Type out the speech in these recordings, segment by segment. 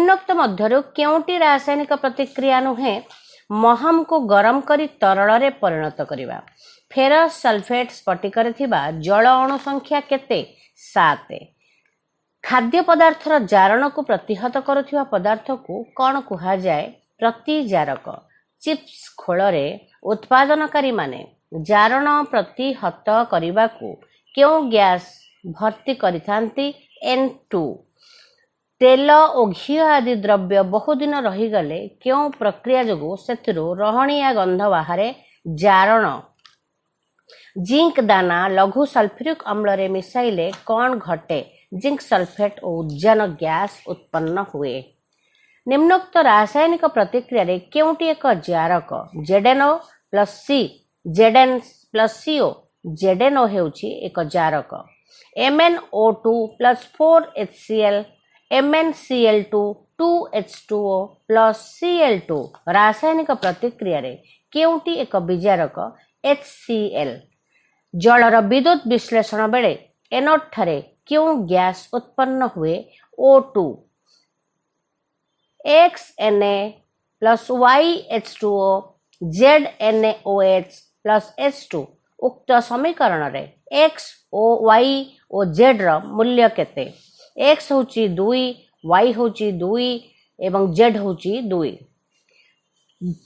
निम्नोक्त मध्यरु केउटी रासायनिक प्रतिक्रिया नुहे महम को गरम करी तरल रे परिणत करिबा। फेरस सल्फेट स्फटिकर थिबा जल अणु संख्या केते 7। खाद्य पदार्थर जारण को प्रतिहत करुथिबा पदार्थ को कौन कुहा जाए? प्रतिजारक। चिप्स खोलरे उत्पादनकारी माने जारण प्रतिहत करिबा को क्यों गैस भर्ती करिथांती? N2। तेल और घी आदि द्रव्य बहुदिन रहीगले क्यों प्रक्रिया जोगु सेथिरु रहणिया गंध बाहरे? जारण। जिंक दाना लघु सल्फ्यूरिक अम्ल रे मिसाइले कौन घटे? जिंक सल्फेट और उद्जान गैस उत्पन्न हुए। निम्नोक्त रासायनिक प्रतिक्रिया रे केउटी एक जारक? ZNO plus C Zn plus CO। ZNO हेउची एक जारक। MnO2 plus 4HCl MnCl2 2H2O plus Cl2 रासायनिक प्रतिक्रिया रे केउटी एक विजारक? HCl। जलर विद्युत विश्लेषण बेले एनोड ठारे क्यों गैस उत्पन्न हुए? O2। XNA plus YH2O ZNaOH plus H2 उक्त समीकरण रे X O Y और Z र मूल्य केते? X होची 2 Y होची 2 एवं Z होची 2।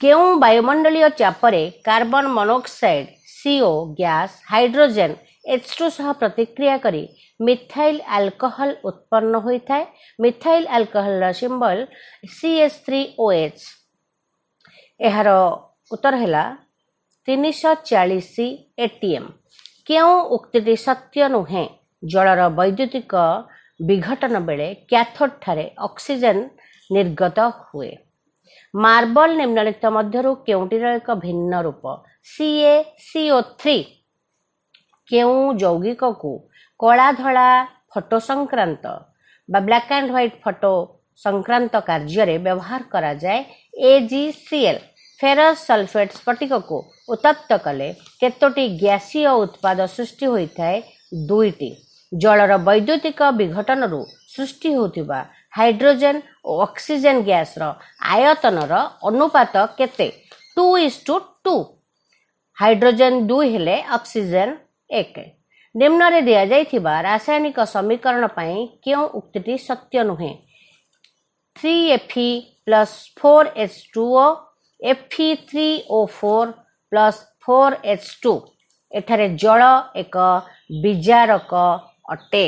केउं वायुमंडलीय चापरे carbon monoxide CO gas hydrogen H2 सह प्रतिक्रिया करी मिथाइल अल्कोहल उत्पन्न होता है? Methyl alcohol symbol CH3OH। एहार उत्तर है 340 ATM। क्यों उक्तिटी सत्य नुहे? जलर वैद्युतिक विघटन बेले कैथोड ठारे ऑक्सीजन निर्गत हुए। मार्बल निम्नलिखित मध्यरु केउंटीर एक भिन्न रूप? CaCO3। केउं यौगिक को कला धला फोटो संक्रांत बा ब्लैक एंड व्हाइट फोटो संक्रांत कार्य व्यवहार करा जाए? AgCl। फेरस सल्फेट स्फटिक को उत्तप्त कले केतोटी गैसीय उत्पाद सृष्टि होता है? 2टी। जलर वैद्युतिक विघटन रु सृष्टि होतिबा हाइड्रोजन और ऑक्सीजन गैस रो आयतन रो अनुपात केते? 2:2। हाइड्रोजन 2 हेले ऑक्सीजन 1। निम्न रे दिया जाइथिबा रासायनिक समीकरण पई क्यों उक्तिटी सत्य नुहे? 3Fe plus 4H2O Fe3O4 plus 4H2। एठारे जल एक विजारक अटे।